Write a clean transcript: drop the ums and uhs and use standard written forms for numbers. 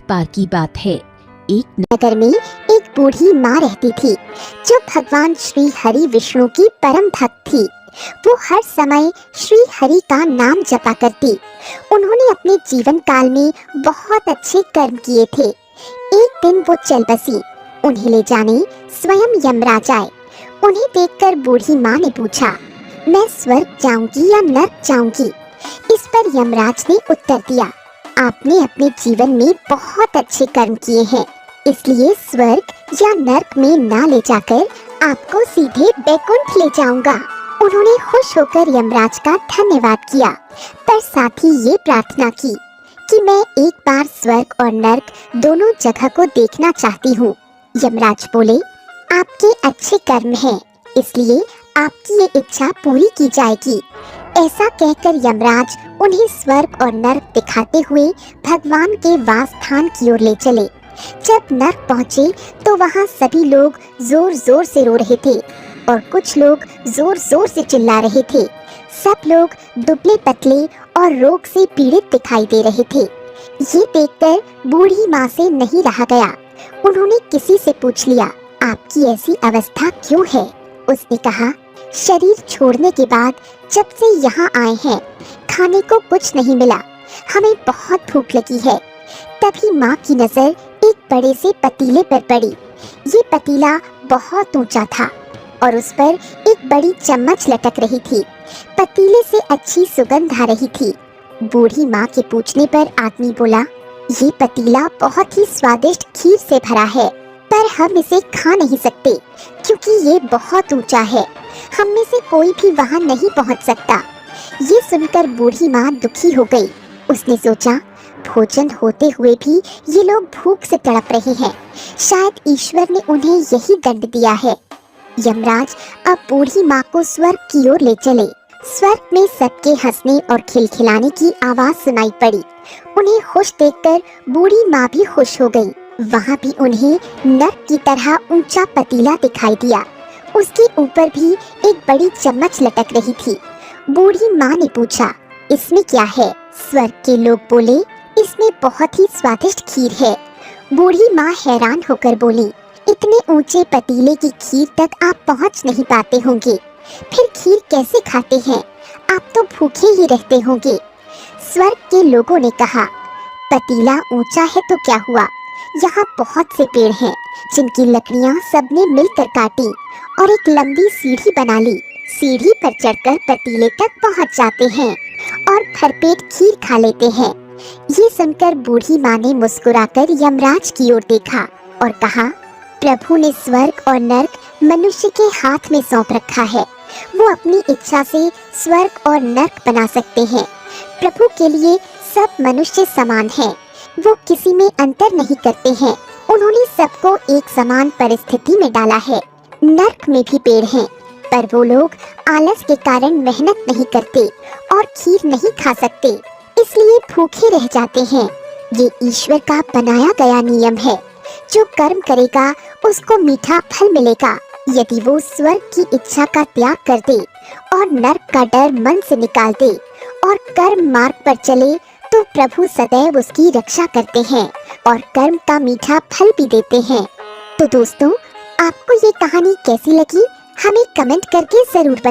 बार की बात है। एक नगर में एक बूढ़ी माँ रहती थी जो भगवान श्री हरि विष्णु की परम भक्त थी। वो हर समय श्री हरि का नाम जपा करती। उन्होंने अपने जीवन काल में बहुत अच्छे कर्म किए थे। एक दिन वो चल बसी। उन्हें ले जाने स्वयं यमराज आए। उन्हें देखकर बूढ़ी माँ ने पूछा, मैं स्वर्ग जाऊंगी या नर्क जाऊंगी? इस पर यमराज ने उत्तर दिया, आपने अपने जीवन में बहुत अच्छे कर्म किए हैं, इसलिए स्वर्ग या नर्क में ना ले जाकर आपको सीधे बैकुंठ ले जाऊंगा। उन्होंने खुश होकर यमराज का धन्यवाद किया, पर साथ ही ये प्रार्थना की कि मैं एक बार स्वर्ग और नर्क दोनों जगह को देखना चाहती हूँ। यमराज बोले, आपके अच्छे कर्म हैं, इसलिए आपकी ये इच्छा पूरी की जाएगी। ऐसा कहकर यमराज उन्हें स्वर्ग और नर्क दिखाते हुए भगवान के वास स्थान की ओर ले चले। जब नर्क पहुँचे तो वहाँ सभी लोग जोर जोर से रो रहे थे और कुछ लोग जोर जोर से चिल्ला रहे थे। सब लोग दुबले पतले और रोग से पीड़ित दिखाई दे रहे थे। ये देखकर बूढ़ी माँ से नहीं रहा गया। उन्होंने किसी से पूछ लिया, आपकी ऐसी अवस्था क्यों है? उसने कहा, शरीर छोड़ने के बाद जब से यहाँ आए हैं खाने को कुछ नहीं मिला, हमें बहुत भूख लगी है। तभी माँ की नजर एक बड़े से पतीले पर पड़ी। ये पतीला बहुत ऊंचा था और उस पर एक बड़ी चम्मच लटक रही थी। पतीले से अच्छी सुगंध आ रही थी। बूढ़ी माँ के पूछने पर आदमी बोला, ये पतीला बहुत ही स्वादिष्ट खीर से भरा है, पर हम इसे खा नहीं सकते क्योंकि ये बहुत ऊंचा है। हम में से कोई भी वहाँ नहीं पहुँच सकता। ये सुनकर बूढ़ी माँ दुखी हो गई। उसने सोचा, भोजन होते हुए भी ये लोग भूख से तड़प रहे हैं, शायद ईश्वर ने उन्हें यही दंड दिया है। यमराज अब बूढ़ी माँ को स्वर्ग की ओर ले चले। स्वर्ग में सबके हंसने और खिलखिलाने की आवाज सुनाई पड़ी। उन्हें खुश देखकर बूढ़ी माँ भी खुश हो गई। वहाँ भी उन्हें नर्क की तरह ऊंचा पतीला दिखाई दिया। उसके ऊपर भी एक बड़ी चम्मच लटक रही थी। बूढ़ी माँ ने पूछा, इसमें क्या है? स्वर्ग के लोग बोले, इसमें बहुत ही स्वादिष्ट खीर है। बूढ़ी माँ हैरान होकर बोली, इतने ऊंचे पतीले की खीर तक आप पहुँच नहीं पाते होंगे, फिर खीर कैसे खाते हैं? आप तो भूखे ही रहते होंगे। स्वर्ग के लोगों ने कहा, पतीला ऊंचा है तो क्या हुआ, यहाँ बहुत से पेड़ हैं जिनकी लकड़ियाँ सबने मिलकर काटी और एक लंबी सीढ़ी बना ली। सीढ़ी पर चढ़कर पतीले तक पहुँच जाते हैं और भरपेट खीर खा लेते हैं। ये सुनकर बूढ़ी माँ ने मुस्कुराकर यमराज की ओर देखा और कहा, प्रभु ने स्वर्ग और नर्क मनुष्य के हाथ में सौंप रखा है। वो अपनी इच्छा से स्वर्ग और नर्क बना सकते हैं। प्रभु के लिए सब मनुष्य समान हैं। वो किसी में अंतर नहीं करते हैं। उन्होंने सबको एक समान परिस्थिति में डाला है। नर्क में भी पेड़ हैं, पर वो लोग आलस के कारण मेहनत नहीं करते और खीर नहीं खा सकते, इसलिए भूखे रह जाते हैं। ये ईश्वर का बनाया गया नियम है। जो कर्म करेगा उसको मीठा फल मिलेगा। यदि वो स्वर्ग की इच्छा का त्याग कर दे और नर्क का डर मन से निकाल दे और कर्म मार्ग पर चले तो प्रभु सदैव उसकी रक्षा करते हैं और कर्म का मीठा फल भी देते हैं। तो दोस्तों, आपको ये कहानी कैसी लगी हमें कमेंट करके जरूर बताएं।